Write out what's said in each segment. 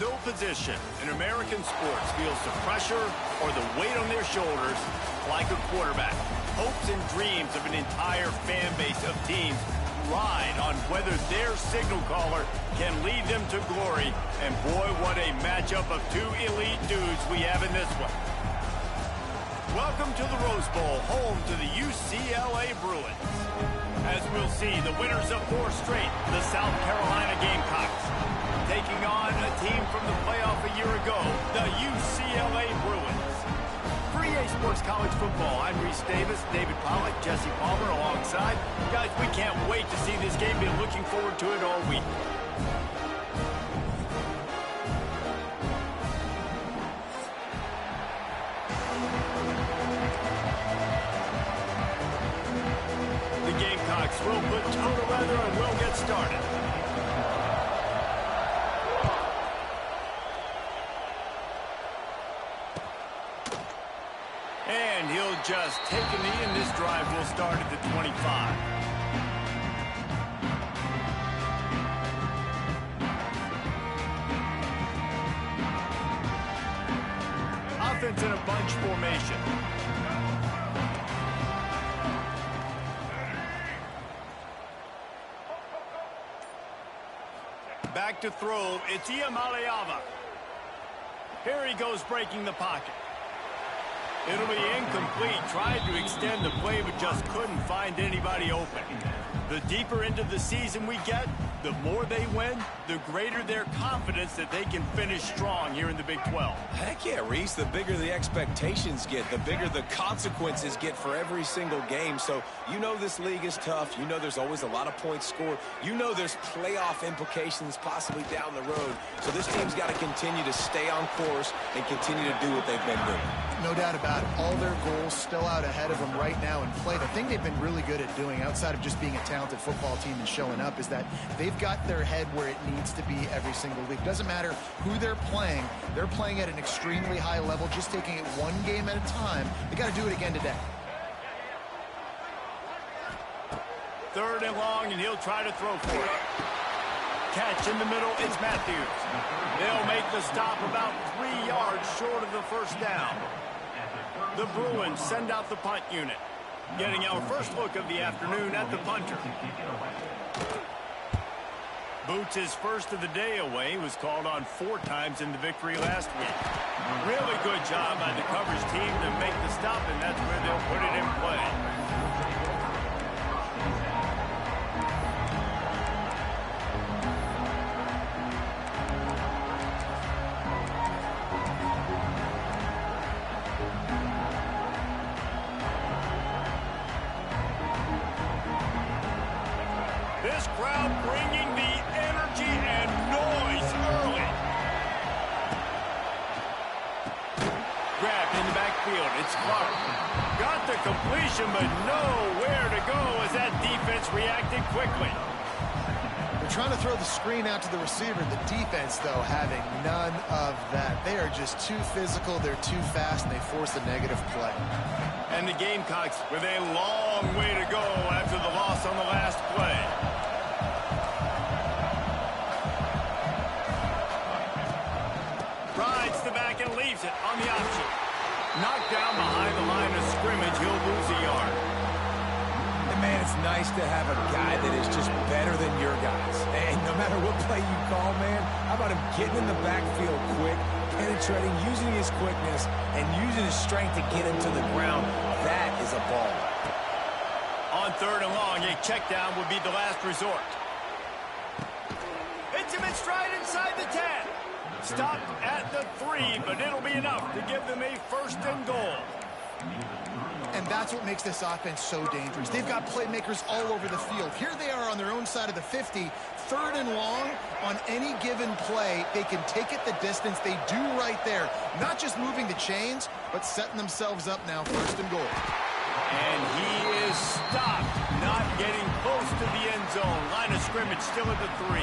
No position in American sports feels the pressure or the weight on their shoulders like a quarterback. Hopes and dreams of an entire fan base of teams ride on whether their signal caller can lead them to glory. And boy, what a matchup of two elite dudes we have in this one. Welcome to the Rose Bowl, home to the UCLA Bruins. As we'll see, the winners of 4 straight, the South Carolina Gamecocks, taking on a team from the playoff a year ago, the UCLA Bruins. For EA Sports College Football, I'm Reese Davis, David Pollack, Jesse Palmer alongside. Guys, we can't wait to see this game. Been looking forward to it all week. The Gamecocks will put total weather and we'll get started. And he'll just take a knee, and this drive will start at the 25. Offense in a bunch formation. Back to throw, it's Iamaleava. Here he goes, breaking the pocket. It'll be incomplete. Tried to extend the play, but just couldn't find anybody open. The deeper into the season we get, the more they win, the greater their confidence that they can finish strong here in the Big 12. Heck yeah, Reese. The bigger the expectations get, the bigger the consequences get for every single game. So you know this league is tough. You know there's always a lot of points scored. You know there's playoff implications possibly down the road. So this team's got to continue to stay on course and continue to do what they've been doing. No doubt about it. All their goals still out ahead of them right now in play. The thing they've been really good at doing, outside of just being a talented football team and showing up, is that they've got their head where it needs to be every single week. Doesn't matter who they're playing at an extremely high level, just taking it one game at a time. They got to do it again today. 3rd and long, and he'll try to throw for it. Catch in the middle, it's Matthews. They'll make the stop about 3 yards short of the first down. The Bruins send out the punt unit. Getting our first look of the afternoon at the punter. Boots his first of the day away, was called on 4 times in the victory last week. Really good job by the coverage team to make the stop, and that's where they'll put it in play. This crowd bringing the energy and noise early. Grabbed in the backfield. It's Clark. Got the completion, but nowhere to go as that defense reacted quickly. They're trying to throw the screen out to the receiver. The defense, though, having none of that. They are just too physical. They're too fast, and they force a negative play. And the Gamecocks with a long way to go after the loss on the last play. Rides the back and leaves it on the option. Knocked down behind the line of scrimmage. He'll lose a yard. And man, it's nice to have a guy that is just better than your guys. And no matter what play you call, man, how about him getting in the backfield quick, penetrating, using his quickness, and using his strength to get him to the ground. That is a ball. On 3rd and long, a check down would be the last resort. Hits him in stride inside the 10. Stopped at the 3, but it'll be enough to give them a 1st and goal. And that's what makes this offense so dangerous. They've got playmakers all over the field. Here they are on their own side of the 50. 3rd and long, on any given play, they can take it the distance. They do right there. Not just moving the chains, but setting themselves up now, 1st and goal. And he is stopped, not getting close to the end zone. Line of scrimmage still at the 3.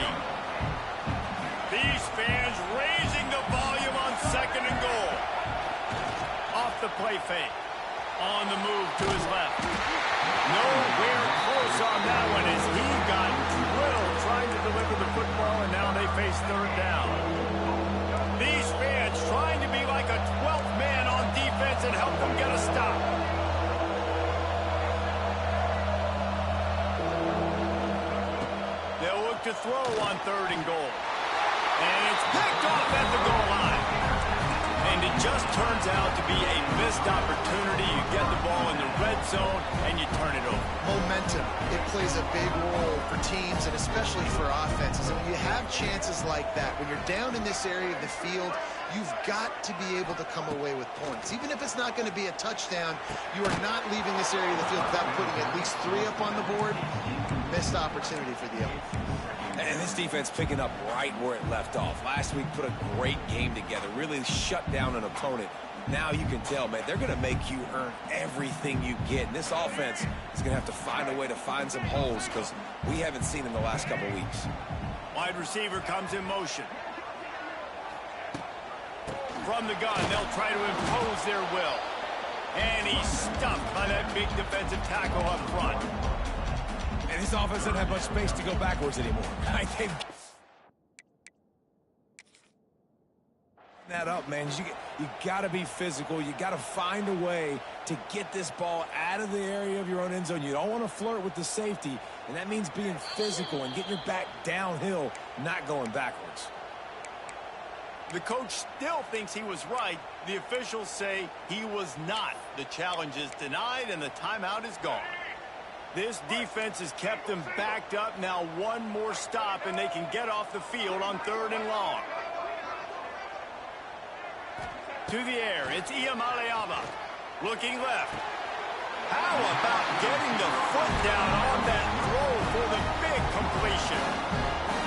These fans raising the volume on 2nd and goal. Off the play fake. On the move to his left. Nowhere close on that one as he got drilled trying to deliver the football, and now they face 3rd down. look to throw on 3rd and goal. And it's picked off at the goal line. And it just turns out to be a missed opportunity. You get the ball in the red zone, and you turn it over. Momentum. It plays a big role for teams and especially for offenses. And when you have chances like that, when you're down in this area of the field, you've got to be able to come away with points. Even if it's not going to be a touchdown, you are not leaving this area of the field without putting at least 3 up on the board. Missed opportunity for the other. And this defense picking up right where it left off. Last week put a great game together, really shut down an opponent. Now you can tell, man, they're going to make you earn everything you get. And this offense is going to have to find a way to find some holes because we haven't seen in the last couple weeks. Wide receiver comes in motion. From the gun, they'll try to impose their will. And he's stuffed by that big defensive tackle up front. And this offense doesn't have much space to go backwards anymore. Right? They've that up, man. You got to be physical. You got to find a way to get this ball out of the area of your own end zone. You don't want to flirt with the safety, and that means being physical and getting your back downhill, not going backwards. The coach still thinks he was right. The officials say he was not. The challenge is denied, and the timeout is gone. This defense has kept them backed up. Now one more stop, and they can get off the field on 3rd and long. To the air, it's ucla. Looking left. How about getting the foot down on that throw for the big completion?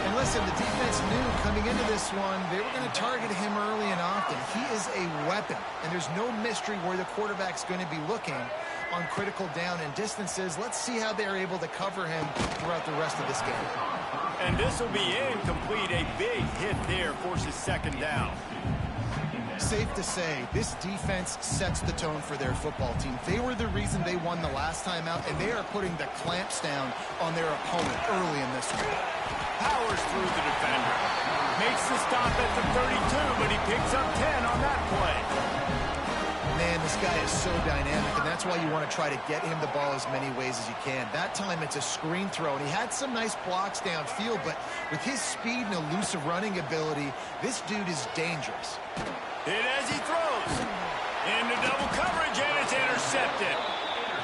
And listen, the defense knew coming into this one, they were going to target him early and often. He is a weapon, and there's no mystery where the quarterback's going to be looking on critical down and distances. Let's see how they're able to cover him throughout the rest of this game. And this will be incomplete. A big hit there forces 2nd down. Safe to say, this defense sets the tone for their football team. They were the reason they won the last time out, and they are putting the clamps down on their opponent early in this one. Powers through the defender. Makes the stop at the 32, but he picks up 10 on that play. Man, this guy is so dynamic, and that's why you want to try to get him the ball as many ways as you can. That time it's a screen throw, and he had some nice blocks downfield, but with his speed and elusive running ability, this dude is dangerous. Hit as he throws. Into double coverage, and it's intercepted.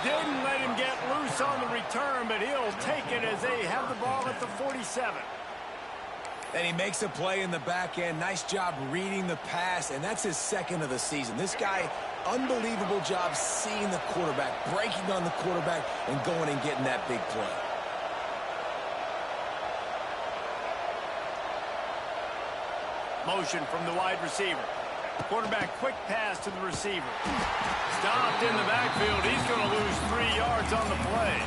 Didn't let him get loose on the return, but he'll take it as they have the ball at the 47. And he makes a play in the back end. Nice job reading the pass, and that's his 2nd of the season. This guy, unbelievable job seeing the quarterback, breaking on the quarterback, and going and getting that big play. Motion from the wide receiver. Quarterback quick pass to the receiver. Stopped in the backfield. He's going to lose 3 yards on the play.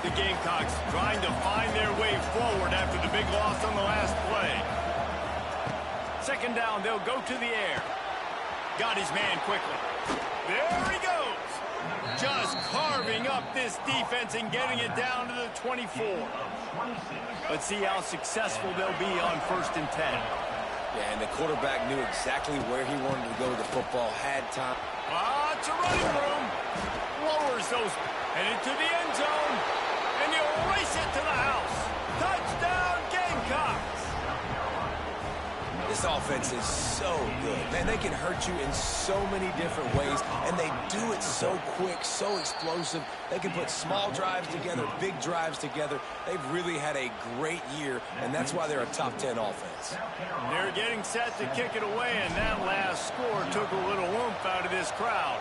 The Gamecocks trying to find their way forward after the big loss on the last play. 2nd down, they'll go to the air. Got his man quickly. There he goes. Just carving up this defense and getting it down to the 24. Let's see how successful they'll be on 1st and 10. Yeah, and the quarterback knew exactly where he wanted to go with the football, had time. Lots of running room. Lowers those. Headed to the end zone. And you race it to the house. Touchdown, Gamecocks. This offense is so good. Man, they can hurt you in so many different ways, and they do it so quick, so explosive. They can put small drives together, big drives together. They've really had a great year, and that's why they're a top 10 offense. They're getting set to kick it away, and that last score took a little oomph out of this crowd.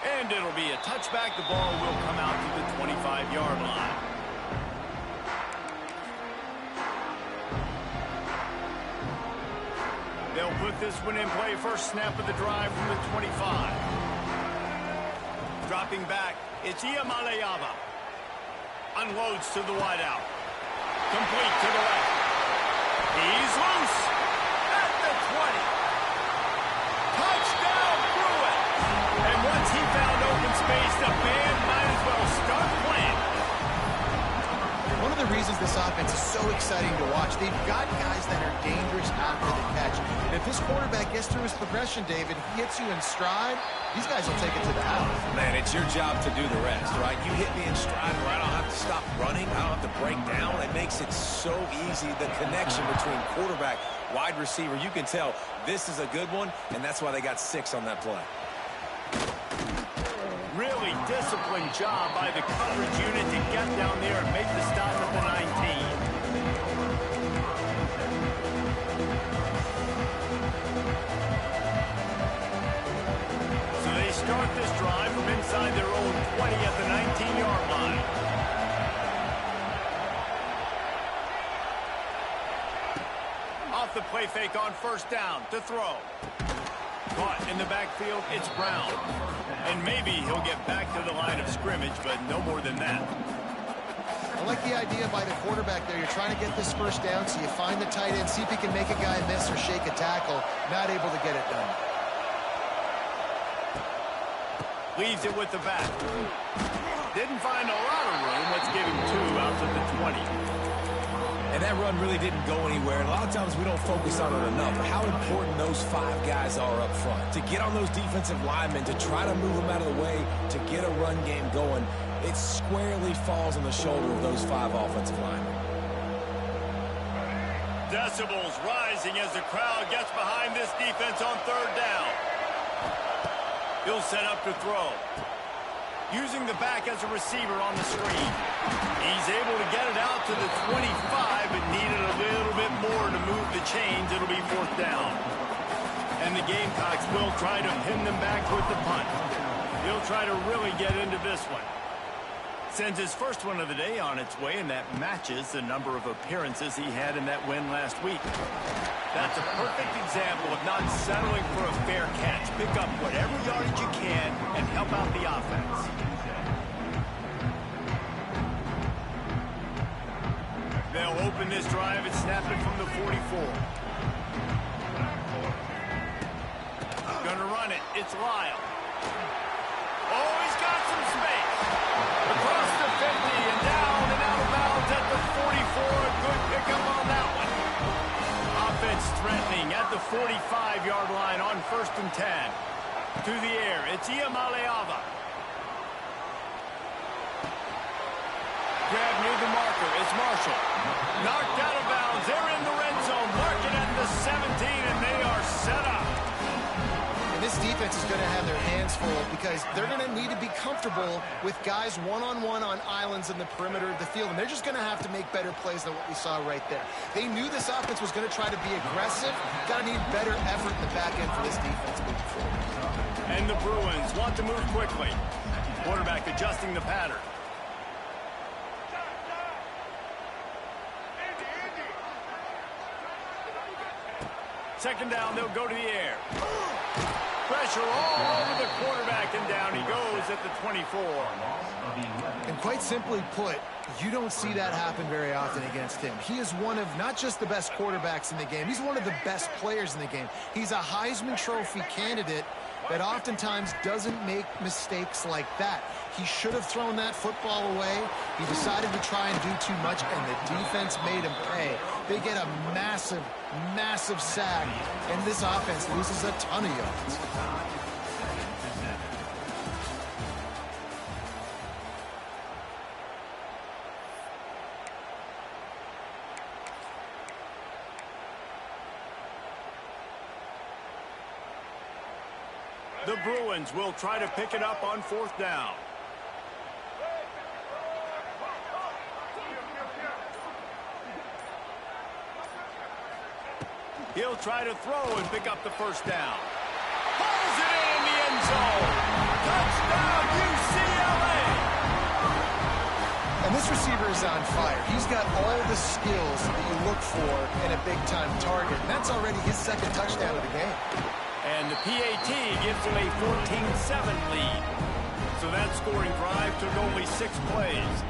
And it'll be a touchback. The ball will come out to the 25-yard line. They'll put this one in play. First snap of the drive from the 25. Dropping back, it's ucla. Unloads to the wideout. Complete to the left. He's loose at the 20. Touchdown, Bruins! And once he found open space, the band might as well start playing. One of the reasons this offense is so exciting to watch. They've got guys that are dangerous after the catch. And if this quarterback gets through his progression, David, he hits you in stride, these guys will take it to the house. Man, it's your job to do the rest, right? You hit me in stride where I don't have to stop running. I don't have to break down. It makes it so easy, the connection between quarterback, wide receiver. You can tell this is a good one, and that's why they got 6 on that play. Really disciplined job by the coverage unit to get down there and make the stop at the 19. So they start this drive from inside their own 20 at the 19-yard line. Off the play fake on first down to throw. Caught in the backfield, it's Brown. And maybe he'll get back to the line of scrimmage, but no more than that. I like the idea by the quarterback there. You're trying to get this first down, so you find the tight end, see if he can make a guy miss or shake a tackle. Not able to get it done. Leaves it with the back. Didn't find a lot of room. Let's give him 2 out to the 20. And that run really didn't go anywhere. And a lot of times we don't focus on it enough. How important those 5 guys are up front. To get on those defensive linemen, to try to move them out of the way, to get a run game going, it squarely falls on the shoulder of those 5 offensive linemen. Decibels rising as the crowd gets behind this defense on third down. He'll set up to throw. Using the back as a receiver on the screen. He's able to get it out to the 25, but needed a little bit more to move the chains. It'll be 4th down. And the Gamecocks will try to pin them back with the punt. He'll try to really get into this one. Sends his first one of the day on its way, and that matches the number of appearances he had in that win last week. That's a perfect example of not settling for a fair catch. Pick up whatever yardage you can and help out the offense. They'll open this drive and snap it from the 44. Gonna run it. It's Lyle. Oh, he's got some space. Across the 50 and down and out of bounds at the 44. A good pickup on that one. Offense threatening at the 45-yard line on 1st and 10. To the air, it's Iamaleava. Grab near the marker, it's Marshall. Knocked out of bounds, they're in the red zone. Marking at the 17, and they are set up. This defense is going to have their hands full because they're going to need to be comfortable with guys one-on-one on islands in the perimeter of the field, and they're just going to have to make better plays than what we saw right there. They knew this offense was going to try to be aggressive. Got to need better effort in the back end for this defense moving forward. And the Bruins want to move quickly. Quarterback adjusting the pattern. Second down, they'll go to the air. Pressure all over the quarterback, and down he goes at the 24. And quite simply put, you don't see that happen very often against him. He is one of not just the best quarterbacks in the game, he's one of the best players in the game. He's a Heisman Trophy candidate that oftentimes doesn't make mistakes like that. He should have thrown that football away. He decided to try and do too much, and the defense made him pay. They get a massive, massive sack, and this offense loses a ton of yards. The Bruins will try to pick it up on 4th down. He'll try to throw and pick up the first down. Pulls it in the end zone. Touchdown, UCLA! And this receiver is on fire. He's got all the skills that you look for in a big-time target. And that's already his 2nd touchdown of the game. And the PAT gives them a 14-7 lead. So that scoring drive took only 6 plays.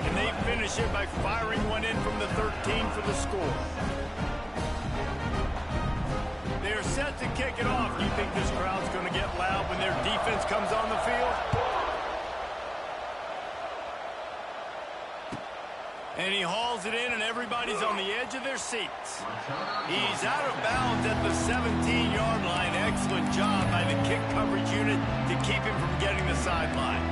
And they finish it by firing one in from the 13 for the score. They're set to kick it off. Do you think this crowd's going to get loud when their defense comes on the field? And he hauls it in, and everybody's on the edge of their seats. He's out of bounds at the 17-yard line. Excellent job by the kick coverage unit to keep him from getting the sideline.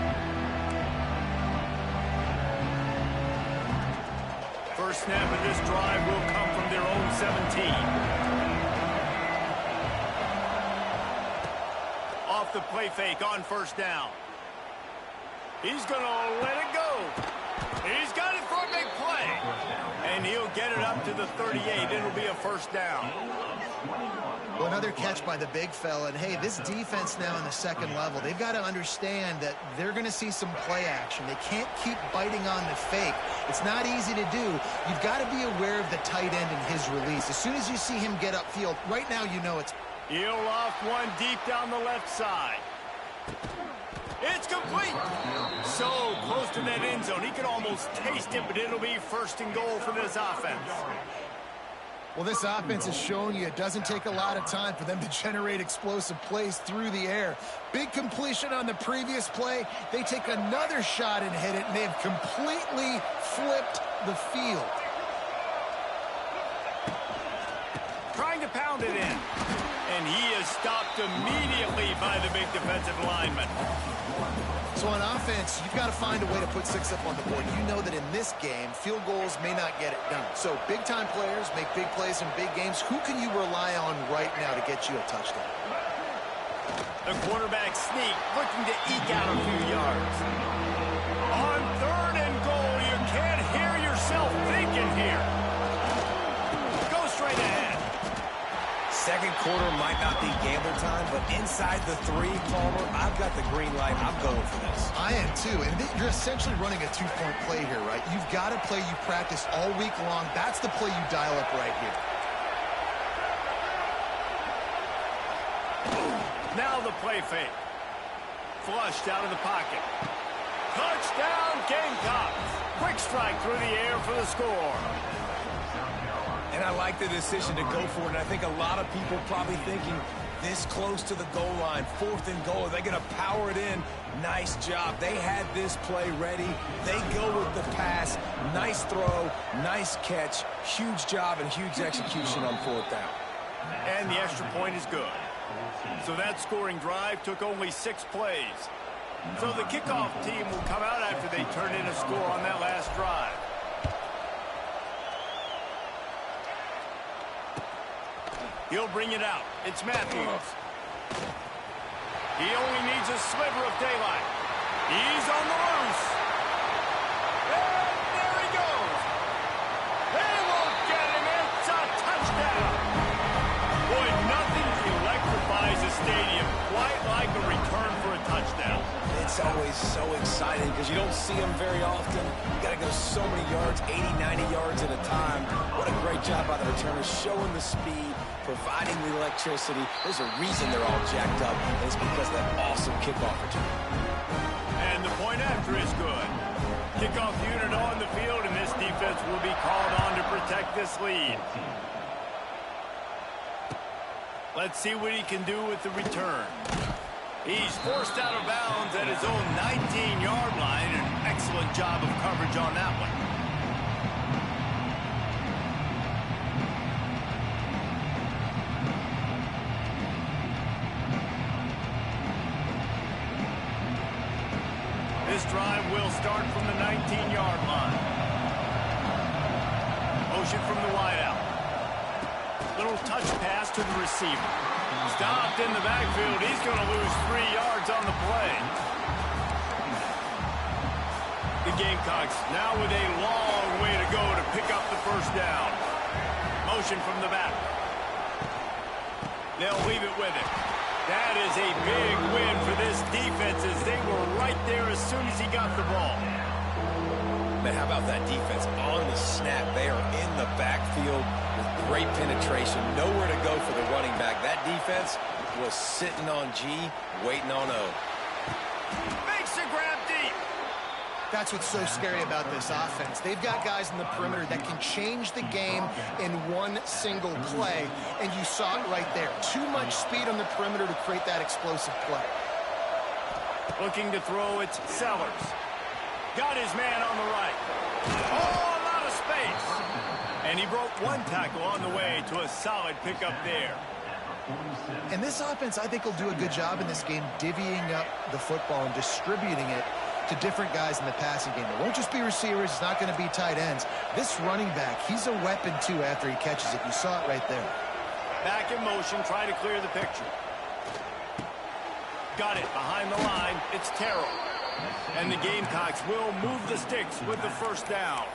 First snap of this drive will come from their own 17. Off the play fake on first down. He's going to let it go. He's got it for a big play. And he'll get it up to the 38. It'll be a first down. Well, another catch by the big fella. And, hey, this defense now in the second level, they've got to understand that they're going to see some play action. They can't keep biting on the fake. It's not easy to do. You've got to be aware of the tight end and his release. As soon as you see him get upfield, right now you know it's... He'll loft one deep down the left side. It's complete. So close to that end zone. He could almost taste it, but it'll be first and goal for this offense. Well, this offense has shown you it doesn't take a lot of time for them to generate explosive plays through the air. Big completion on the previous play. They take another shot and hit it, and they have completely flipped the field. Trying to pound it in. And he is stopped immediately by the big defensive lineman. So on offense, you've got to find a way to put 6 up on the board. You know that in this game, field goals may not get it done. So big-time players make big plays in big games. Who can you rely on right now to get you a touchdown? The quarterback sneak, looking to eke out a few yards. On third and goal, you can't hear yourself thinking here. Go straight ahead. Second quarter might not be gamble time, but inside the 3, Palmer, I've got the green light. I'm going for this. I am too, and you're essentially running a 2-point play here, right? You've got a play you practice all week long. That's the play you dial up right here. Now the play fake. Flushed out of the pocket. Touchdown, Gamecocks. Quick strike through the air for the score. And I like the decision to go for it. And I think a lot of people probably thinking this close to the goal line, 4th and goal. Are they going to power it in? Nice job. They had this play ready. They go with the pass. Nice throw, nice catch. Huge job and huge execution on 4th down. And the extra point is good. So that scoring drive took only 6 plays. So the kickoff team will come out after they turn in a score on that last drive. He'll bring it out. It's Matthews. He only needs a sliver of daylight. He's on the loose. And there he goes. They won't get him. It's a touchdown. Boy, nothing electrifies a stadium quite like a return for a touchdown. It's always so exciting because you don't see them very often. You got to go so many yards, 80, 90 yards at a time. What a great job by the returners, showing the speed, providing the electricity. There's a reason they're all jacked up, and it's because of that awesome kickoff return. And the point after is good. Kickoff unit on the field, and this defense will be called on to protect this lead. Let's see what he can do with the return. He's forced out of bounds at his own 19-yard line. An excellent job of coverage on that one. This drive will start from the 19-yard line. Motion from the wideout. Little touch pass to the receiver. Stopped in the backfield. He's going to lose 3 yards on the play. The Gamecocks now with a long way to go to pick up the first down. Motion from the back. They'll leave it with him. That is a big win for this defense as they were right there as soon as he got the ball. Man, how about that defense on the snap? They are in the backfield with great penetration. Nowhere to go for the running back. That defense was sitting on G, waiting on O. Makes the grab deep. That's what's so scary about this offense. They've got guys in the perimeter that can change the game in one single play, and you saw it right there. Too much speed on the perimeter to create that explosive play. Looking to throw, it's Sellers. Got his man on the right. Oh, a lot space. And he broke one tackle on the way to a solid pickup there. And this offense, I think, will do a good job in this game divvying up the football and distributing it to different guys in the passing game. It won't just be receivers. It's not going to be tight ends. This running back, he's a weapon, too, after he catches it. You saw it right there. Back in motion, try to clear the picture. Got it behind the line. It's Terrell. And the Gamecocks will move the sticks with the first down.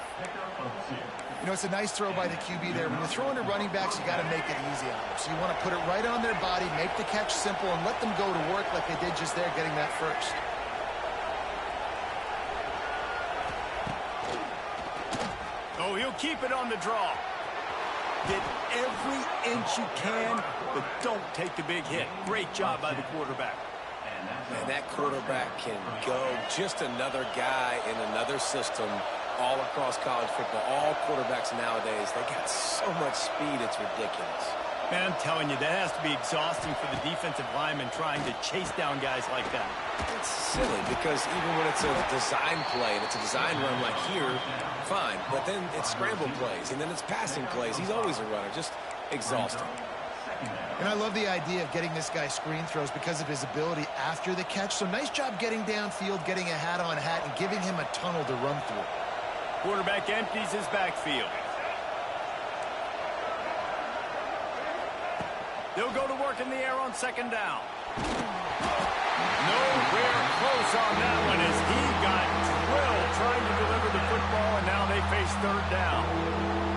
You know, it's a nice throw by the QB there. When you're throwing to running backs, you got to make it easy on them. So you want to put it right on their body, make the catch simple, and let them go to work like they did just there, getting that first. Oh, he'll keep it on the draw. Get every inch you can, but don't take the big hit. Great job by the quarterback. And that quarterback can go. Just another guy in another system all across college football. All quarterbacks nowadays, they got so much speed, it's ridiculous. Man, I'm telling you, that has to be exhausting for the defensive lineman trying to chase down guys like that. It's silly because even when it's a design play and it's a design run like here, fine. But then it's scramble plays and then it's passing plays. He's always a runner. Just exhausting. And I love the idea of getting this guy screen throws because of his ability after the catch. So nice job getting downfield, getting a hat-on hat, and giving him a tunnel to run through. Quarterback empties his backfield. They'll go to work in the air on second down. Nowhere close on that one as he got drilled trying to deliver the football, and now they face third down.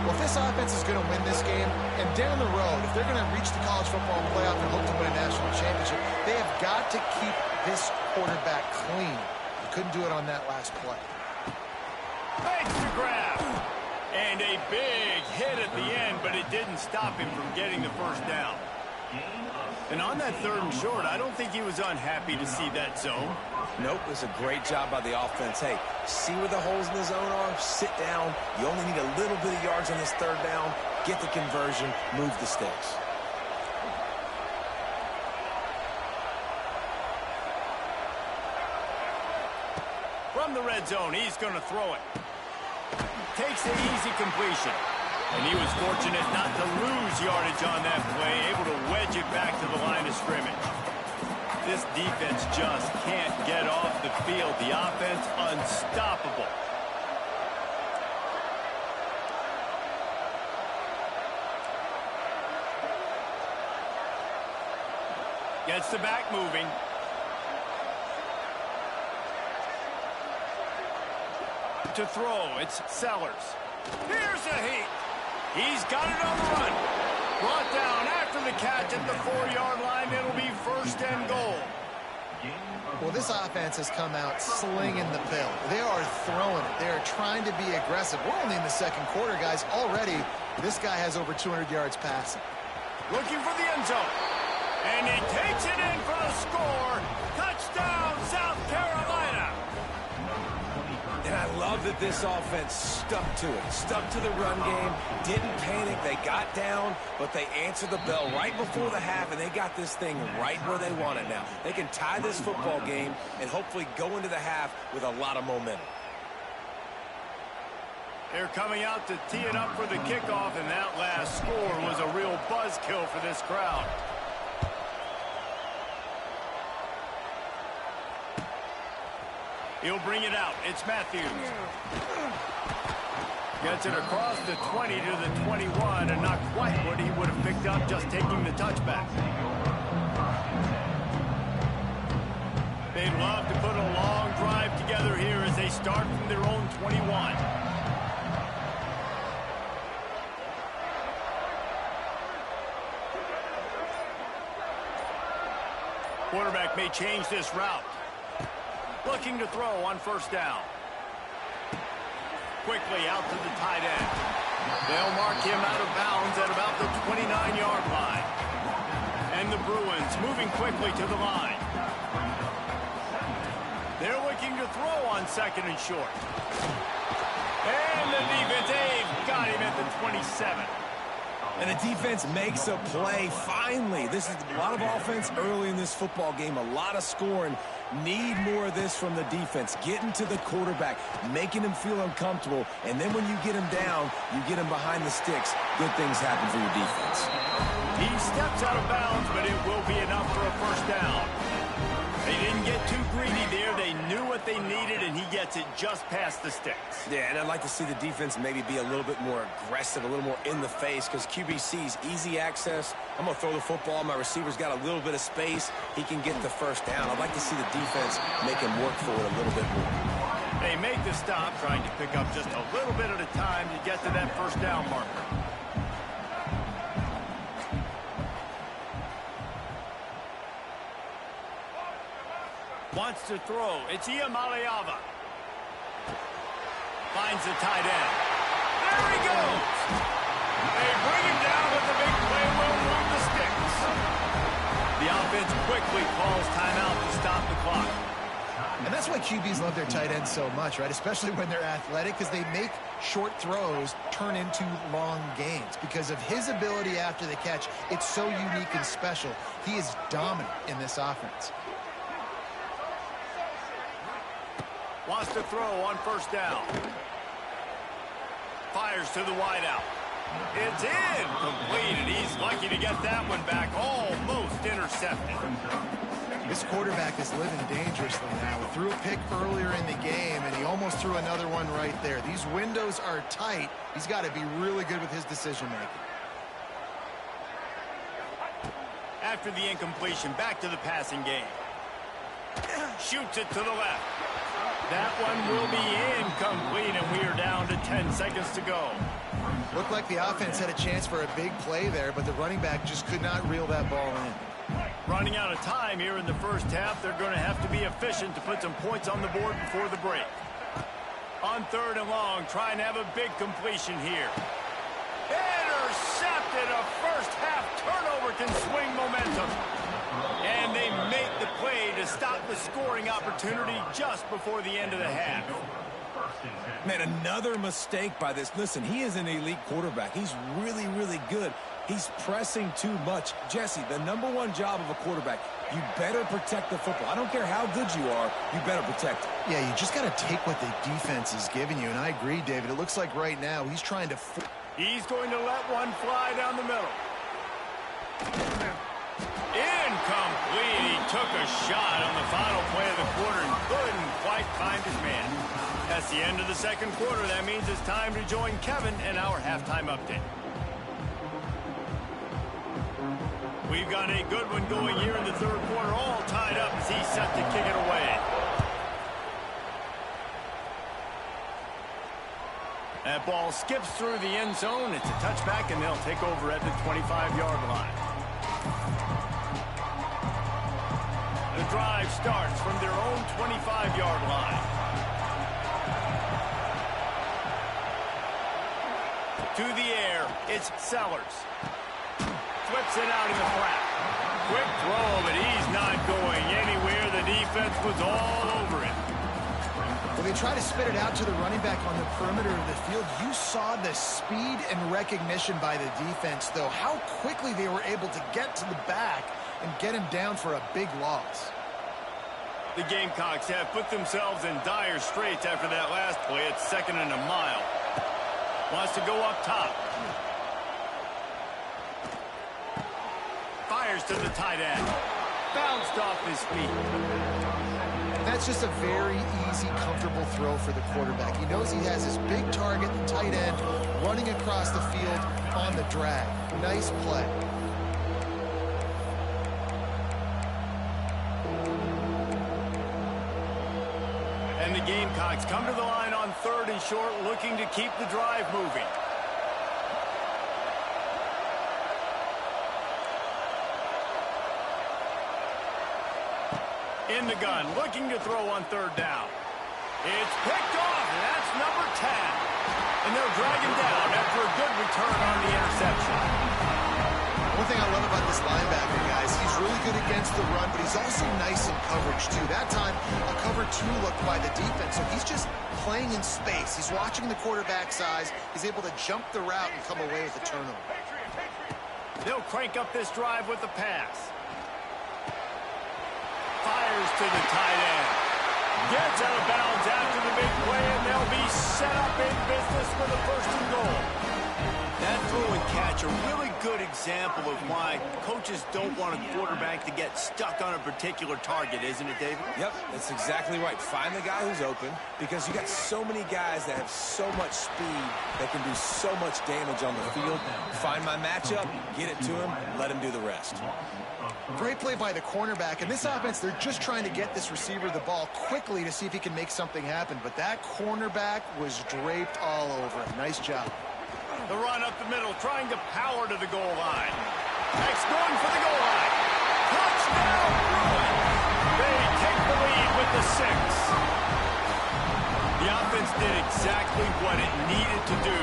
Well, if this offense is going to win this game, and down the road, if they're going to reach the college football playoff and hope to win a national championship, they have got to keep this quarterback clean. They couldn't do it on that last play. Makes the grab. And a big hit at the end, but it didn't stop him from getting the first down. And on that third and short, I don't think he was unhappy to see that zone. Nope, it was a great job by the offense. Hey, see where the holes in the zone are? Sit down. You only need a little bit of yards on this third down. Get the conversion. Move the sticks. From the red zone, he's going to throw it. Takes the easy completion. And he was fortunate not to lose yardage on that play, able to wedge it back to the line of scrimmage. This defense just can't get off the field. The offense unstoppable. Gets the back moving. To throw, it's Sellers. Here's a heat. He's got it on the run. Brought down after the catch at the 4-yard line. It'll be first and goal. Well, this offense has come out slinging the pill. They are throwing it. They are trying to be aggressive. We're only in the second quarter, guys. Already, this guy has over 200 yards passing. Looking for the end zone. And he takes it in for a score. Touchdown, South Carolina. And I love that this offense stuck to it. Stuck to the run game. Didn't panic. They got down, but they answered the bell right before the half, and they got this thing right where they want it now. They can tie this football game and hopefully go into the half with a lot of momentum. They're coming out to tee it up for the kickoff, and that last score was a real buzzkill for this crowd. He'll bring it out. It's Matthews. Gets it across the 20 to the 21, and not quite what he would have picked up just taking the touchback. They'd love to put a long drive together here as they start from their own 21. Quarterback may change this route. Looking to throw on first down. Quickly out to the tight end. They'll mark him out of bounds at about the 29-yard line. And the Bruins moving quickly to the line. They're looking to throw on second and short. And the defense, they've got him at the 27. And the defense makes a play. Finally, this is a lot of offense early in this football game, a lot of scoring. Need more of this from the defense. Getting to the quarterback, making him feel uncomfortable, and then when you get him down, you get him behind the sticks. Good things happen for your defense. He steps out of bounds, but it will be enough for a first down. They didn't get too greedy there. They knew what they needed, and he gets it just past the sticks. Yeah, and I'd like to see the defense maybe be a little bit more aggressive, a little more in the face, because QBC's easy access. I'm going to throw the football. My receiver's got a little bit of space. He can get the first down. I'd like to see the defense make him work for it a little bit more. They make the stop, trying to pick up just a little bit at a time to get to that first down marker. Wants to throw. It's Iamaleava. Finds the tight end. There he goes. They bring him down, but the big play will move the sticks. The offense quickly calls timeout to stop the clock. And that's why QBs love their tight ends so much, right? Especially when they're athletic, because they make short throws turn into long gains. Because of his ability after the catch, it's so unique and special. He is dominant in this offense. Wants to throw on first down. Fires to the wideout. It's in. Completed. He's lucky to get that one back. Almost intercepted. This quarterback is living dangerously now. He threw a pick earlier in the game, and he almost threw another one right there. These windows are tight. He's got to be really good with his decision-making. After the incompletion, back to the passing game. Shoots it to the left. That one will be incomplete, and we are down to 10 seconds to go. Looked like the offense had a chance for a big play there, but the running back just could not reel that ball in. Running out of time here in the first half, they're going to have to be efficient to put some points on the board before the break. On third and long, trying to have a big completion here. Intercepted. A first half turnover can swing momentum. And they make the play to stop the scoring opportunity just before the end of the half. Man, another mistake by this. Listen, he is an elite quarterback. He's really, really good. He's pressing too much. Jesse, the #1 job of a quarterback, you better protect the football. I don't care how good you are, you better protect it. Yeah, you just got to take what the defense is giving you, and I agree, David. It looks like right now he's trying to... He's going to let one fly down the middle. Incomplete. He took a shot on the final play of the quarter and couldn't quite find his man. That's the end of the second quarter. That means it's time to join Kevin in our halftime update. We've got a good one going here in the third quarter, all tied up as he's set to kick it away. That ball skips through the end zone. It's a touchback, and they'll take over at the 25-yard line. The drive starts from their own 25-yard line. To the air, it's Sellers. Flips it out in the flat. Quick throw, but he's not going anywhere. The defense was all over him. When they try to spit it out to the running back on the perimeter of the field, you saw the speed and recognition by the defense, though, how quickly they were able to get to the back and get him down for a big loss. The Gamecocks have put themselves in dire straits after that last play. It's 2nd and a mile. Wants to go up top. Fires to the tight end. Bounced off his feet. That's just a very easy, comfortable throw for the quarterback. He knows he has his big target, the tight end, running across the field on the drag. Nice play. And the Gamecocks come to the line on 3rd and short, looking to keep the drive moving. In the gun, looking to throw on 3rd down. It's picked off, and that's number 10. And they'll drag him down after a good return on the interception. One thing I love about this linebacker, guys, he's really good against the run, but he's also nice in coverage, too. That time, a cover 2 look by the defense, so he's just playing in space. He's watching the quarterback's eyes. He's able to jump the route and come away with a turnover. They'll crank up this drive with the pass. Fires to the tight end. Gets out of bounds after the big play, and they'll be set up in business for the first and goal. That throw and catch, a really good example of why coaches don't want a quarterback to get stuck on a particular target, isn't it, David? Yep, that's exactly right. Find the guy who's open, because you got so many guys that have so much speed that can do so much damage on the field. Find my matchup, get it to him, let him do the rest. Great play by the cornerback. And this offense, they're just trying to get this receiver the ball quickly to see if he can make something happen. But that cornerback was draped all over him. Nice job. The run up the middle, trying to power to the goal line. Next going for the goal line. Touchdown, Bruin! They take the lead with the 6. The offense did exactly what it needed to do,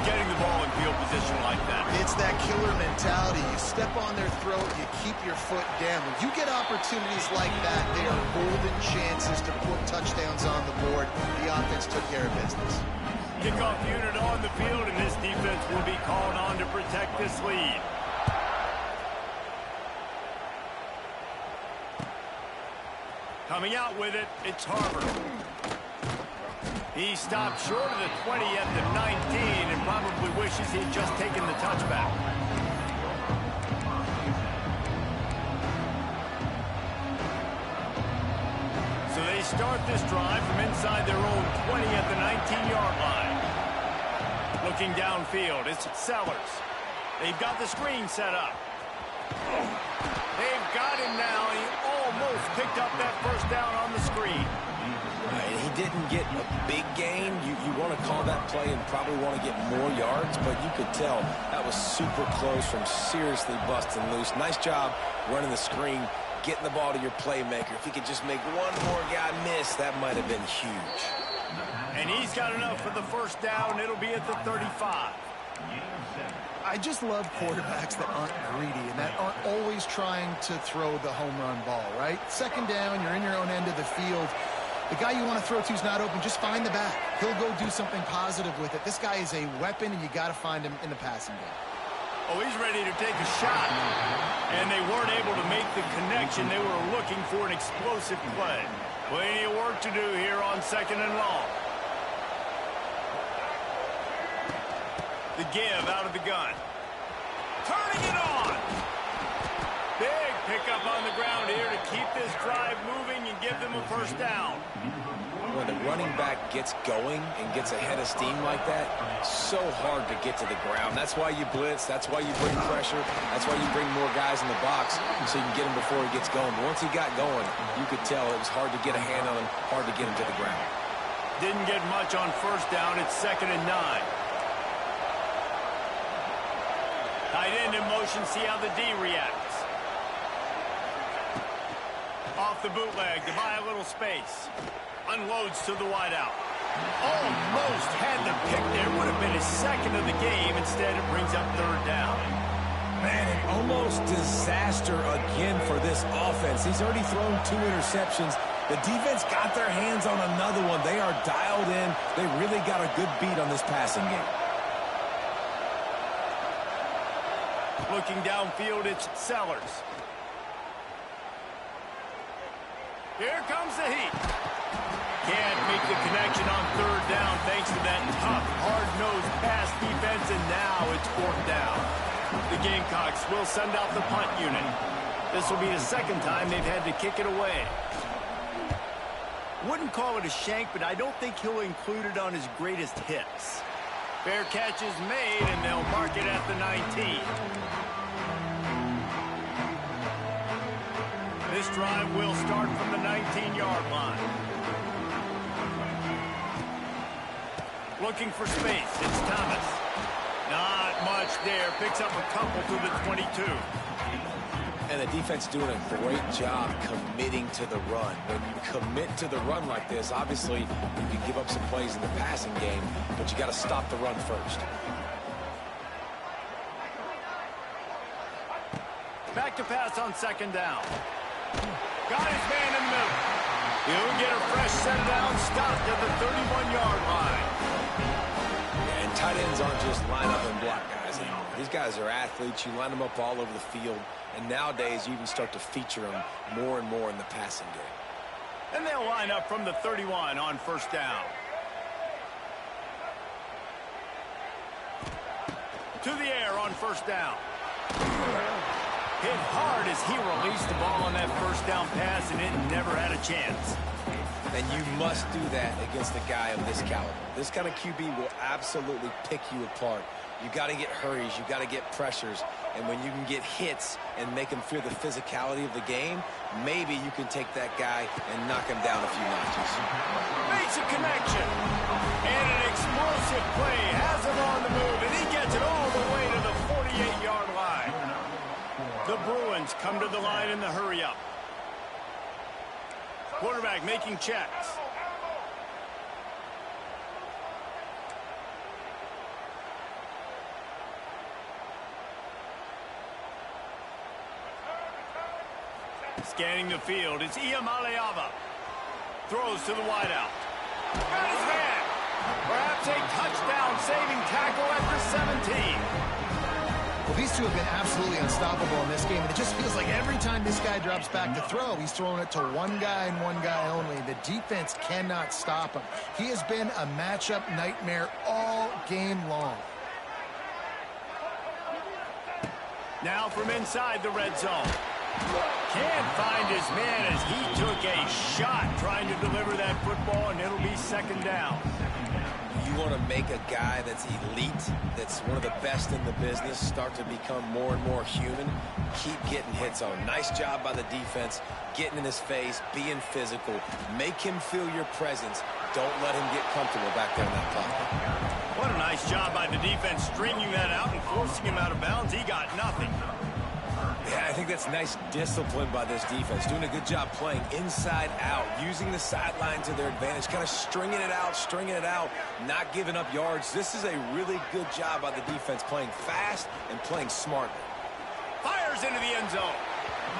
getting the ball in field position like that. It's that killer mentality. You step on their throat, you keep your foot down. When you get opportunities like that, they are golden chances to put touchdowns on the board. The offense took care of business. Kickoff unit on the field, and this defense will be called on to protect this lead. Coming out with it, it's Harvard. He stopped short of the 20 at the 19 and probably wishes he'd just taken the touchback. So they start this drive from inside their own 20 at the 19-yard line. Looking downfield, it's Sellers. They've got the screen set up. They've got him now. He almost picked up that first down on the screen. He didn't get a big gain. You want to call that play and probably want to get more yards, but you could tell that was super close from seriously busting loose. Nice job running the screen, getting the ball to your playmaker. If he could just make one more guy miss, that might have been huge. And he's got enough for the first down. It'll be at the 35. I just love quarterbacks that aren't greedy and that aren't always trying to throw the home run ball, right? Second down, you're in your own end of the field. The guy you want to throw to is not open. Just find the back. He'll go do something positive with it. This guy is a weapon, and you got to find him in the passing game. Oh, he's ready to take a shot. And they weren't able to make the connection. They were looking for an explosive play. Plenty of work to do here on second and long. The give out of the gun. Turning it on. Big pickup on the ground here to keep this drive moving and give them a first down. When the running back gets going and gets a head of steam like that, so hard to get to the ground. That's why you blitz. That's why you bring pressure. That's why you bring more guys in the box so you can get him before he gets going. But once he got going, you could tell it was hard to get a hand on him, hard to get him to the ground. Didn't get much on first down. It's 2nd and 9. Tight end in motion. See how the D reacts. Off the bootleg to buy a little space. Unloads to the wideout. Almost had the pick there. Would have been his second of the game. Instead, it brings up 3rd down. Man, an almost disaster again for this offense. He's already thrown 2 interceptions. The defense got their hands on another one. They are dialed in. They really got a good beat on this passing game. Looking downfield, it's Sellers. Here comes the heat. Can't make the connection on 3rd down thanks to that tough, hard-nosed pass defense, and now it's 4th down. The Gamecocks will send out the punt unit. This will be the 2nd time they've had to kick it away. Wouldn't call it a shank, but I don't think he'll include it on his greatest hits. Fair catch is made, and they'll mark it at the 19. This drive will start from the 19-yard line. Looking for space. It's Thomas. Not much there. Picks up a couple to the 22. And the defense doing a great job committing to the run. When you commit to the run like this, obviously you can give up some plays in the passing game, but you got to stop the run first. Back to pass on 2nd down. Got his man in the middle. He'll get a fresh set down, stopped at the 31-yard line. And tight ends aren't just line up and block guys. These guys are athletes. You line them up all over the field. And nowadays, you even start to feature them more and more in the passing game. And they'll line up from the 31 on first down. To the air on first down. Hit hard as he released the ball on that first down pass, and it never had a chance. And you must do that against a guy of this caliber. This kind of QB will absolutely pick you apart. You got to get hurries, you got to get pressures, and when you can get hits and make him feel the physicality of the game, maybe you can take that guy and knock him down a few notches. Makes a connection, and an explosive play has him on the move, and he gets it all the way to the 48-yard line. The Bruins come to the line in the hurry-up. Quarterback making checks. Scanning the field, it's Iamaleava. Throws to the wideout. Got his hand. Perhaps a touchdown-saving tackle at the 17. Well, these two have been absolutely unstoppable in this game, and it just feels like every time this guy drops back to throw, he's throwing it to one guy and one guy only. The defense cannot stop him. He has been a matchup nightmare all game long. Now from inside the red zone. Can't find his man as he took a shot trying to deliver that football, and it'll be second down. You want to make a guy that's elite, that's one of the best in the business, start to become more and more human. Keep getting hits on him. Nice job by the defense, getting in his face, being physical. Make him feel your presence. Don't let him get comfortable back there in that pocket. What a nice job by the defense stringing that out and forcing him out of bounds. He got nothing. Yeah, I think that's nice discipline by this defense. Doing a good job playing inside out, using the sideline to their advantage, kind of stringing it out, not giving up yards. This is a really good job by the defense, playing fast and playing smartly. Fires into the end zone.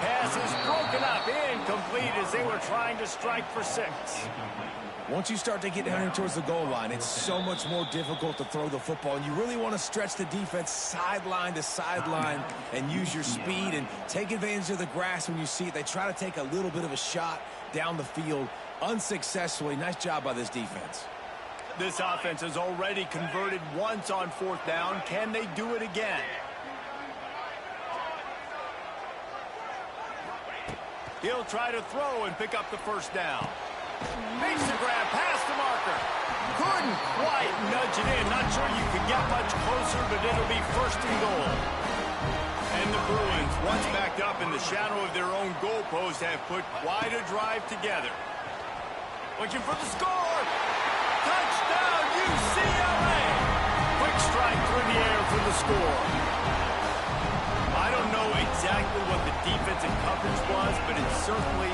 Pass is broken up, incomplete as they were trying to strike for 6. Once you start to get down here towards the goal line, it's so much more difficult to throw the football, and you really want to stretch the defense sideline to sideline and use your speed and take advantage of the grass when you see it. They try to take a little bit of a shot down the field unsuccessfully. Nice job by this defense. This offense has already converted once on fourth down. Can they do it again? He'll try to throw and pick up the first down. Makes the grab past the marker. Couldn't quite nudge it in. Not sure you could get much closer, but it'll be first and goal. And the Bruins, once backed up in the shadow of their own goalpost, have put quite a drive together. Looking for the score. Touchdown, UCLA. Quick strike through the air for the score. I don't know exactly what the defensive coverage was, but it certainly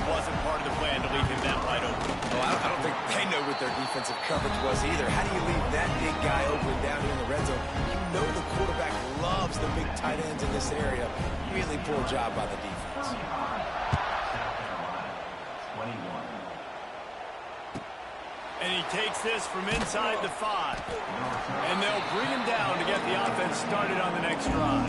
wasn't part of the plan to leave him that wide open. Well, I don't think they know what their defensive coverage was either. How do you leave that big guy open down here in the red zone? You know the quarterback loves the big tight ends in this area. Really poor job by the defense. And he takes this from inside the 5. And they'll bring him down to get the offense started on the next drive.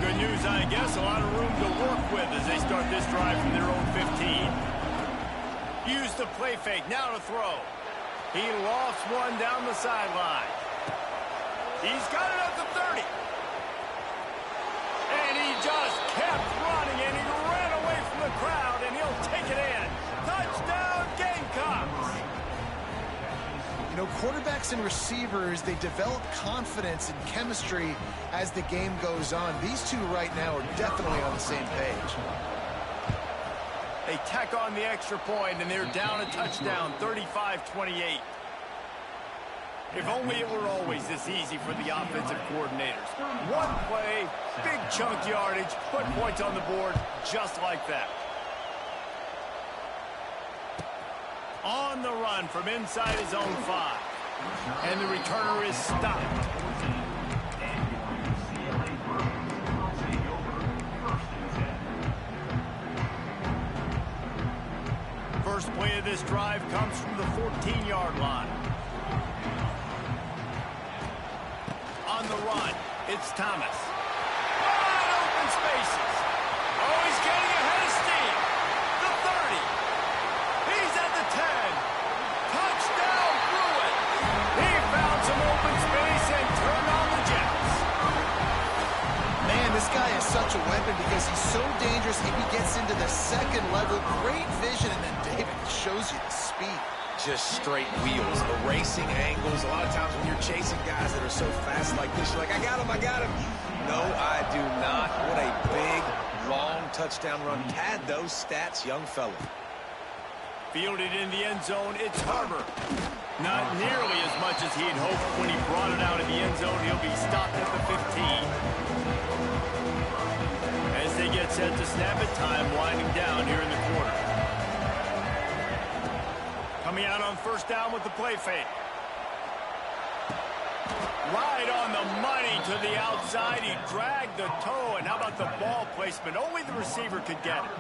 Good news, I guess. A lot of room to work with as they start this drive from their own 15. Use the play fake. Now to throw. He lofts one down the sideline. He's got it at the 30. And he just kept running, and he ran away from the crowd, and he'll take it in. Touchdown, Gamecocks! You know, quarterbacks and receivers, they develop confidence and chemistry as the game goes on. These two right now are definitely on the same page. They tack on the extra point, and they're down a touchdown, 35-28. If only it were always this easy for the offensive coordinators. One play, big chunk yardage, put points on the board just like that. On the run from inside his own 5. And the returner is stopped. First play of this this drive comes from the 14-yard line. On the run, it's Thomas. Wide open spaces. Oh, he's getting ahead of steam. The 30. He's at the 10. Touchdown, Bruin. He found some open space and turned on the Jets. Man, this guy is such a weapon because he's so dangerous if he gets into the second level. Great vision, and then David shows you the speed. Just straight wheels, erasing angles. A lot of times when you're chasing guys that are so fast like this, you're like, I got him, I got him. No, I do not. What a big, long touchdown run. Pad those stats, young fella. Fielded in the end zone, it's Harbor. Not nearly as much as he'd hoped when he brought it out of the end zone. He'll be stopped at the 15. As they get set to snap it, time winding down here in the quarter. Coming out on first down with the play fake. Right on the money to the outside. He dragged the toe, and how about the ball placement? Only the receiver could get it.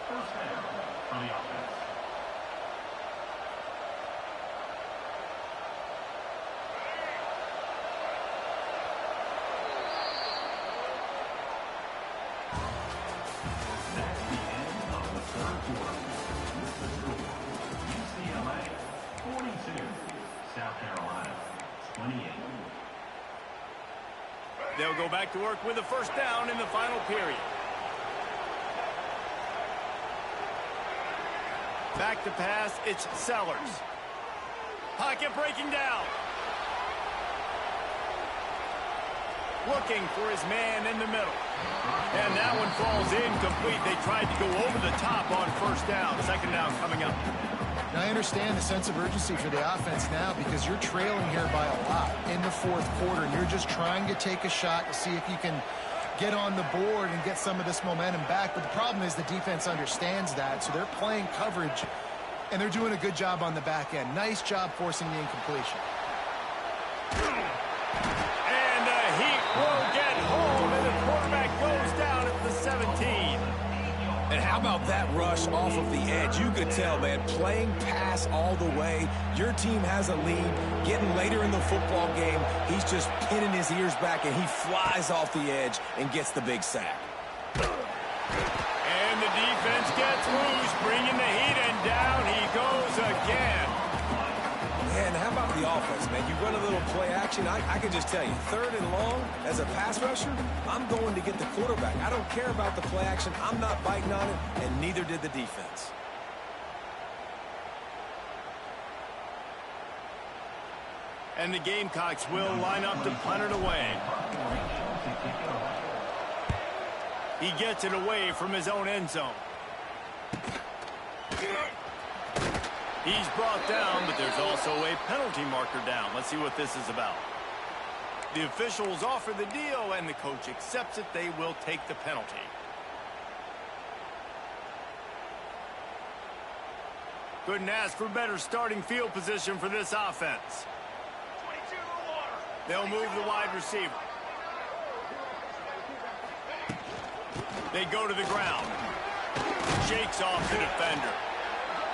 First down for the offense. That's the end of the third quarter. With the score, UCLA 42, South Carolina 28. They'll go back to work with a first down in the final period. Back to pass, it's Sellers. Pocket breaking down. Looking for his man in the middle. And that one falls incomplete. They tried to go over the top on first down. Second down coming up. Now, I understand the sense of urgency for the offense now because you're trailing here by a lot in the fourth quarter, and you're just trying to take a shot to see if you can get on the board and get some of this momentum back. But the problem is the defense understands that, so they're playing coverage, and they're doing a good job on the back end. Nice job forcing the incompletion. And the Heat will get home, and the quarterback goes down at the 17. And how about that rush off of the edge? You could tell, man, playing pass all the way. Your team has a lead. Getting later in the football game, he's just pinning his ears back, and he flies off the edge and gets the big sack. And the defense gets loose, bringing the Heat, and down he goes again. And how about the offense, man? You run a little play action. I can just tell you, third and long, as a pass rusher, I'm going to get the quarterback. I don't care about the play action. I'm not biting on it, and neither did the defense. And the Gamecocks will line up to punt it away. He gets it away from his own end zone. He's brought down, but there's also a penalty marker down. Let's see what this is about. The officials offer the deal, and the coach accepts it. They will take the penalty. Couldn't ask for better starting field position for this offense. They'll move the wide receiver. They go to the ground. Shakes off the defender.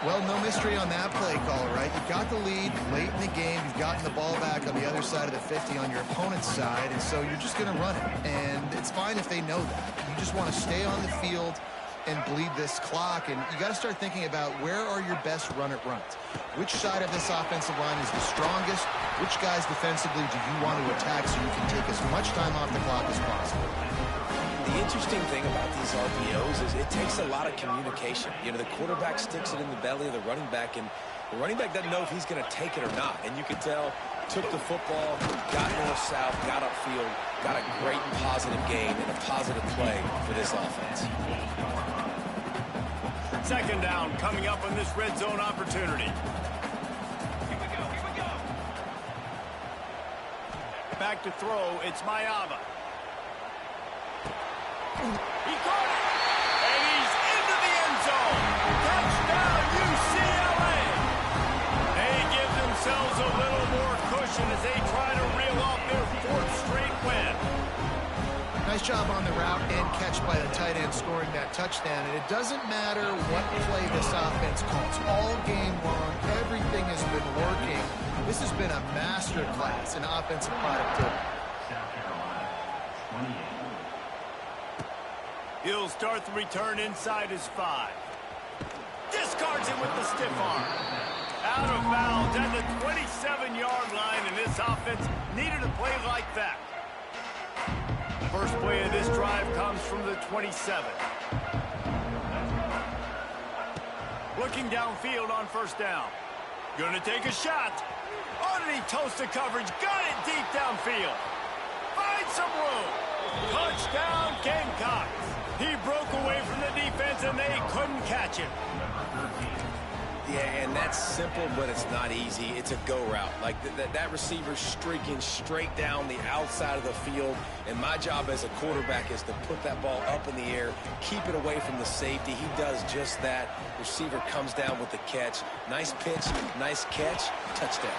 Well, no mystery on that play call, right? You've got the lead late in the game. You've gotten the ball back on the other side of the 50 on your opponent's side, and so you're just going to run it. And it's fine if they know that. You just want to stay on the field and bleed this clock, and you got to start thinking about where are your best run-it runs. Which side of this offensive line is the strongest? Which guys defensively do you want to attack so you can take as much time off the clock as possible? The interesting thing about these RPOs is it takes a lot of communication. You know, the quarterback sticks it in the belly of the running back, and the running back doesn't know if he's going to take it or not. And you can tell, took the football, got north-south, got upfield, got a great positive gain and a positive play for this offense. Second down coming up on this red zone opportunity. Here we go, here we go. Back to throw, it's Mayava. He caught it, and he's into the end zone. Touchdown, UCLA. They give themselves a little more cushion as they try to reel off their fourth straight win. Now, Nice job on the route and catch by the tight end scoring that touchdown. And it doesn't matter what play this offense calls. All game long, everything has been working. This has been a master class in offensive productivity. South Carolina, 28. He'll start the return inside his 5. Discards it with the stiff arm. Out of bounds at the 27-yard line, and this offense needed a play like that. First play of this drive comes from the 27. Looking downfield on first down. Gonna take a shot. Underneath toasted coverage. Got it deep downfield. Find some room. Touchdown, Gamecocks. He broke away from the defense, and they couldn't catch him. Yeah, and that's simple, but it's not easy. It's a go route. Like that receiver streaking straight down the outside of the field, and my job as a quarterback is to put that ball up in the air, keep it away from the safety. He does just that. Receiver comes down with the catch. Nice pitch, nice catch, touchdown.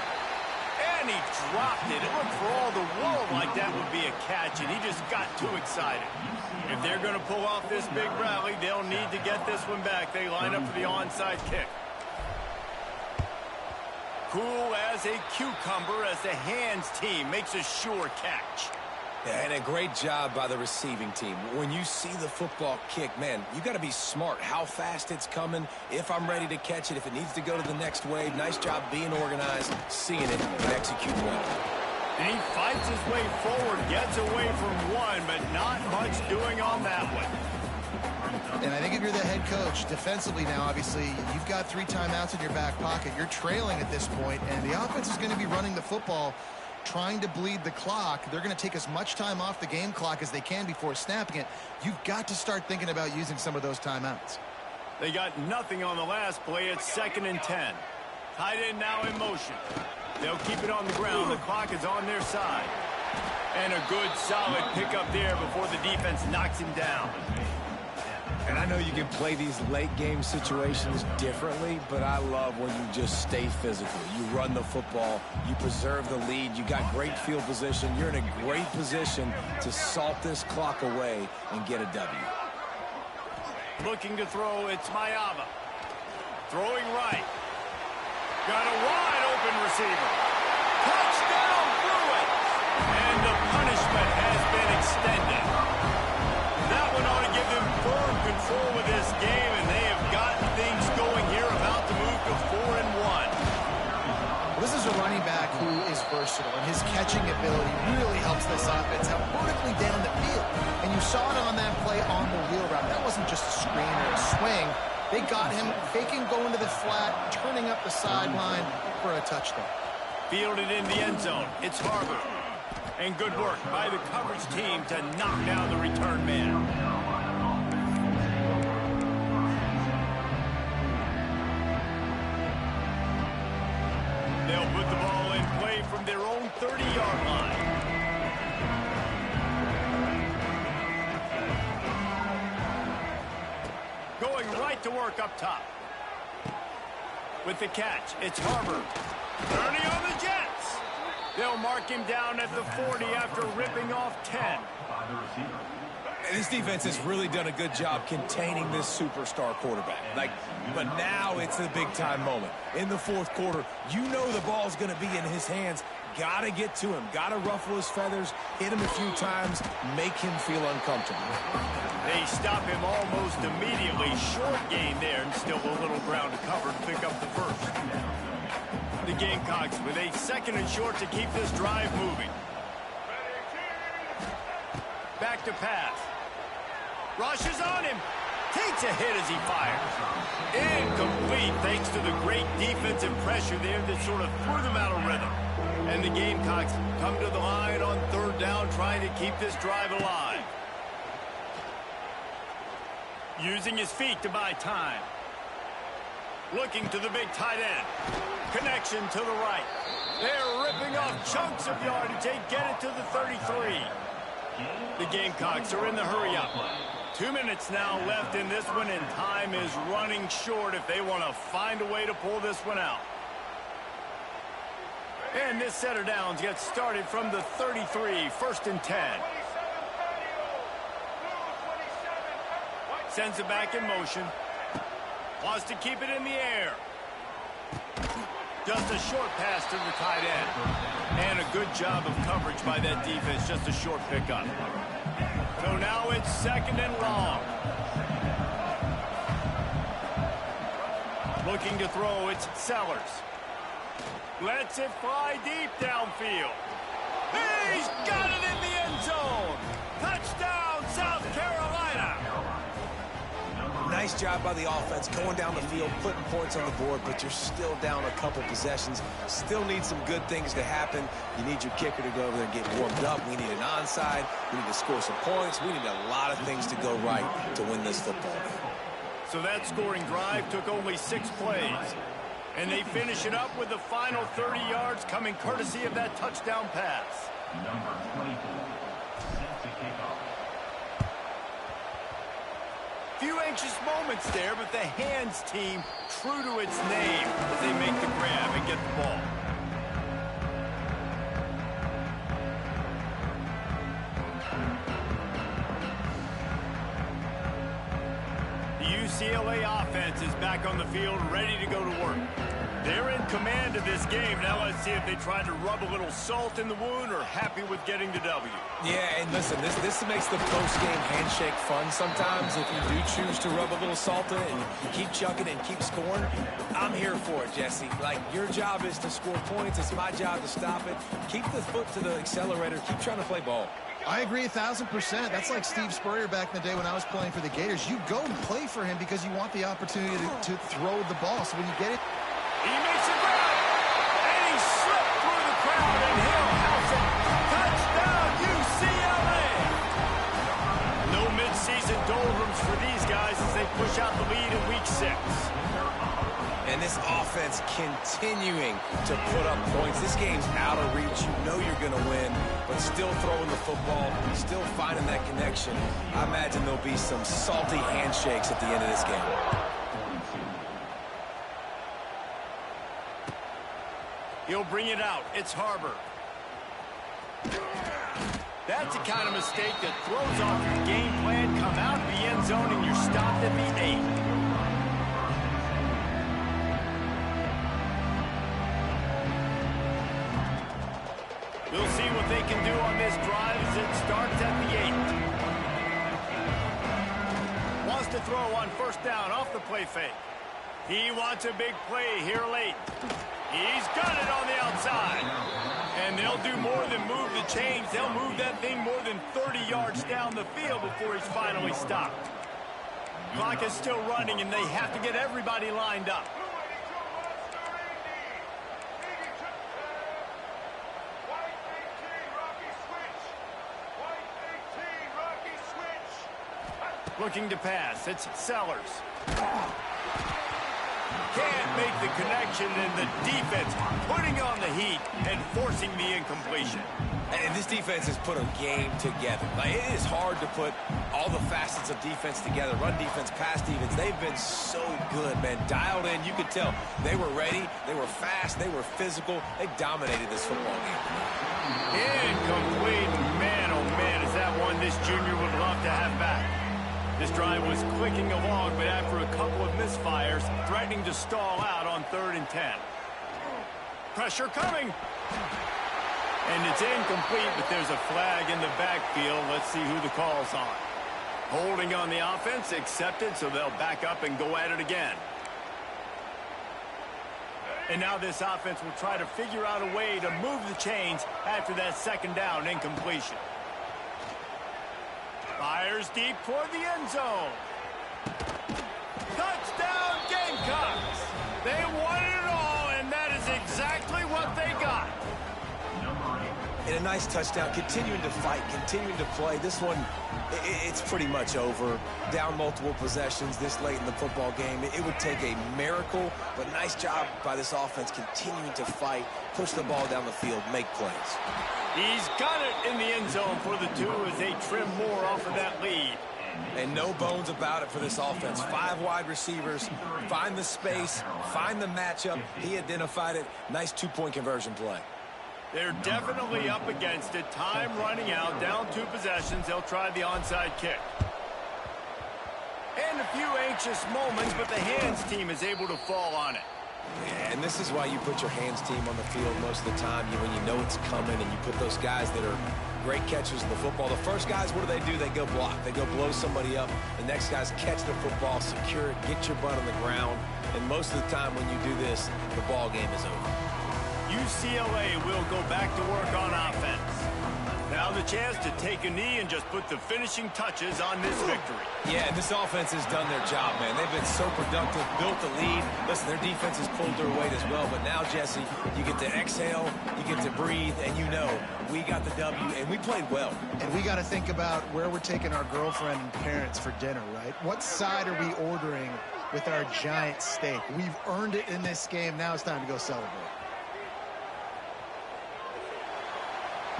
And he dropped it. It looked for all the world like that would be a catch, and he just got too excited. If they're going to pull off this big rally, they'll need to get this one back. They line up for the onside kick. Cool as a cucumber as the hands team makes a sure catch. Yeah, and a great job by the receiving team. When you see the football kick, man, you got to be smart how fast it's coming, if I'm ready to catch it, if it needs to go to the next wave. Nice job being organized, seeing it, and executing well. And he fights his way forward, gets away from one, but not much doing on that one. And I think if you're the head coach, defensively now, obviously, you've got 3 timeouts in your back pocket. You're trailing at this point, and the offense is going to be running the football, trying to bleed the clock. They're going to take as much time off the game clock as they can before snapping it. You've got to start thinking about using some of those timeouts. They got nothing on the last play. It's 2nd and 10. Tight end now in motion. They'll keep it on the ground. The clock is on their side. And a good, solid pickup there before the defense knocks him down. And I know you can play these late game situations differently, but I love when you just stay physical. You run the football, you preserve the lead, you got great field position. You're in a great position to salt this clock away and get a W. Looking to throw, it's Mayava. Throwing right. Got a wide open receiver. Touchdown Bruins! And the punishment has been extended. That one ought to give them firm control of this game, and they have gotten things going here, about to move to 4-1. This is a running back who is versatile, and his catching ability really helps this offense out vertically down the field. And you saw it on that play on the wheel route. That wasn't just a screen or a swing. They got him faking going to the flat, turning up the sideline for a touchdown. Fielded in the end zone. It's Harbour. And good work by the coverage team to knock down the return man. They'll put the ball in play from their own 30-yard line. Going right to work up top. With the catch, it's Harbour. Turning on the Jets. They'll mark him down at the 40 after ripping off 10. By the receiver. This defense has really done a good job containing this superstar quarterback. But now it's the big-time moment. In the fourth quarter, you know the ball's going to be in his hands. Got to get to him. Got to ruffle his feathers, hit him a few times, make him feel uncomfortable. They stop him almost immediately. Short gain there, and still a little ground to cover to pick up the first. The Gamecocks with a 2nd and short to keep this drive moving. Back to pass. Rushes on him. Takes a hit as he fires. Incomplete thanks to the great defensive pressure there that sort of threw them out of rhythm. And the Gamecocks come to the line on 3rd down, trying to keep this drive alive. Using his feet to buy time. Looking to the big tight end. Connection to the right. They're ripping off chunks of yardage. They get it to the 33. The Gamecocks are in the hurry-up. 2 minutes now left in this one, and time is running short if they want to find a way to pull this one out. And this set of downs gets started from the 33, 1st and 10. Sends it back in motion. Wants to keep it in the air. Just a short pass to the tight end. And a good job of coverage by that defense. Just a short pickup. So now it's 2nd and long. Looking to throw, it's Sellers. Lets it fly deep downfield. He's got it in the end zone. Touchdown, South Carolina. Nice job by the offense going down the field, putting points on the board, but you're still down a couple possessions. Still need some good things to happen. You need your kicker to go over there and get warmed up. We need an onside. We need to score some points. We need a lot of things to go right to win this football game. So that scoring drive took only 6 plays. And they finish it up with the final 30 yards coming courtesy of that touchdown pass. Number 24, set to kick off. Few anxious moments there, but the hands team true to its name as they make the grab and get the ball. The UCLA offense is back on the field, ready to go to work. They're in command of this game. Now let's see if they try to rub a little salt in the wound or happy with getting the W. Yeah, and listen, this makes the post-game handshake fun sometimes. If you do choose to rub a little salt in it and you keep chucking and keep scoring, I'm here for it, Jesse. Like, your job is to score points. It's my job to stop it. Keep the foot to the accelerator. Keep trying to play ball. I agree 1,000%. That's like Steve Spurrier back in the day when I was playing for the Gators. You go and play for him because you want the opportunity to throw the ball. So when you get it, he makes a grab, and he slipped through the crowd, and he'll house it. Touchdown, UCLA! No midseason doldrums for these guys as they push out the lead in Week 6. And this offense continuing to put up points. This game's out of reach. You know you're going to win, but still throwing the football, still finding that connection. I imagine there'll be some salty handshakes at the end of this game. He'll bring it out. It's Harbor. That's the kind of mistake that throws off your game plan. Come out of the end zone and you're stopped at the 8. We'll see what they can do on this drive as it starts at the 8. Wants to throw on 1st down off the play fake. He wants a big play here late. He's got it on the outside. And they'll do more than move the chains. They'll move that thing more than 30 yards down the field before he's finally stopped. Clock is still running, and they have to get everybody lined up. Looking to pass. It's Sellers. Can't make the connection, and the defense putting on the heat and forcing the incompletion. And this defense has put a game together. Like, it is hard to put all the facets of defense together. Run defense, pass defense. They've been so good, man. Dialed in. You could tell they were ready. They were fast. They were physical. They dominated this football game. Incomplete. Man, oh man, is that one this junior would love to have back. This drive was clicking along, but after a couple of misfires, threatening to stall out on 3rd and 10. Pressure coming. And it's incomplete, but there's a flag in the backfield. Let's see who the call's on. Holding on the offense, accepted, so they'll back up and go at it again. And now this offense will try to figure out a way to move the chains after that 2nd down incompletion. Fires deep toward the end zone. Touchdown, Gamecocks! They won it all, and that is exactly what they got. And a nice touchdown, continuing to fight, continuing to play. This one, it's pretty much over. Down multiple possessions this late in the football game. It would take a miracle, but nice job by this offense continuing to fight, push the ball down the field, make plays. He's got it in the end zone for the 2 as they trim more off of that lead. And no bones about it for this offense. 5 wide receivers, find the space, find the matchup. He identified it. Nice 2-point conversion play. They're definitely up against it. Time running out, down 2 possessions. They'll try the onside kick. And a few anxious moments, but the hands team is able to fall on it. Yeah, and this is why you put your hands team on the field most of the time. When you know it's coming, and you put those guys that are great catchers of the football. The first guys, what do? They go block. They go blow somebody up. The next guys catch the football, secure it, get your butt on the ground. And most of the time when you do this, the ball game is over. UCLA will go back to work on offense. Now the chance to take a knee and just put the finishing touches on this victory. Yeah, this offense has done their job, man. They've been so productive, built the lead. Listen, their defense has pulled their weight as well. But now, Jesse, you get to exhale, you get to breathe, and you know we got the W, and we played well. And we got to think about where we're taking our girlfriend and parents for dinner, right? What side are we ordering with our giant steak? We've earned it in this game. Now it's time to go celebrate.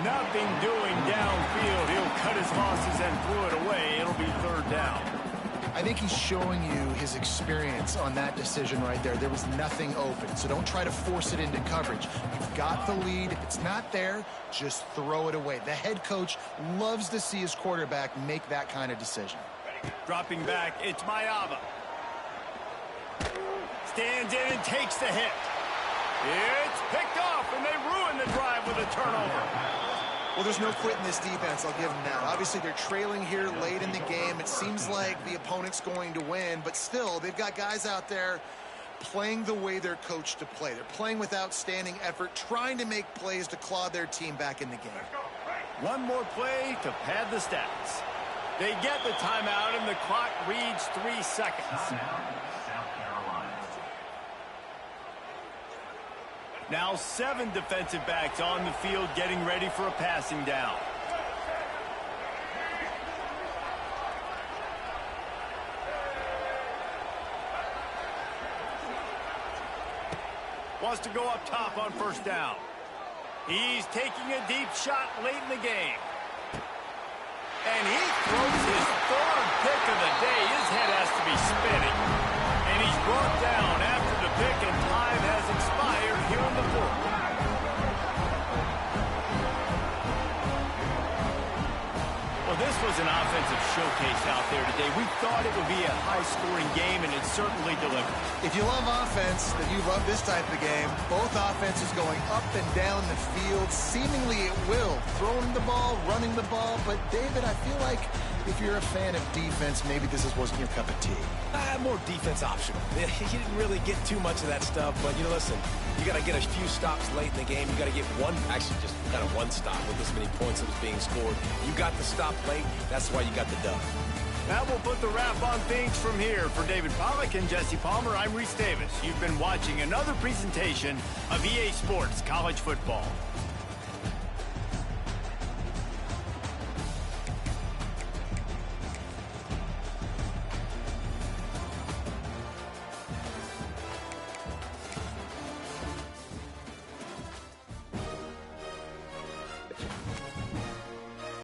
Nothing doing downfield. He'll cut his losses and throw it away. It'll be third down. I think he's showing you his experience on that decision right there. There was nothing open, so don't try to force it into coverage. You've got the lead. If it's not there, just throw it away. The head coach loves to see his quarterback make that kind of decision. Dropping back, it's Mayava. Stands in and takes the hit. It's picked off, and they ruin the drive with a turnover. Well, there's no quitting this defense, I'll give them that. Obviously, they're trailing here late in the game. It seems like the opponent's going to win, but still, they've got guys out there playing the way they're coached to play. They're playing with outstanding effort, trying to make plays to claw their team back in the game. One more play to pad the stats. They get the timeout, and the clock reads 3 seconds. Now 7 defensive backs on the field getting ready for a passing down. Wants to go up top on first down. He's taking a deep shot late in the game. And he throws his 3rd pick of the day. His head has to be spinning. And he's brought down after the pick, and time has expired here in the 4th. Well, this was an offensive showcase out there today. We thought it would be a high-scoring game, and it certainly delivered. If you love offense, then you love this type of game. Both offenses going up and down the field, seemingly at will. Throwing the ball, running the ball. But, David, I feel like if you're a fan of defense, maybe this wasn't your cup of tea. More defense optional. You didn't really get too much of that stuff, but, listen, you got to get a few stops late in the game. You got to get actually just kind of one stop with this many points that was being scored. You got the stop late. That's why you got the dub. That will put the wrap on things from here. For David Pollack and Jesse Palmer, I'm Reese Davis. You've been watching another presentation of EA Sports College Football.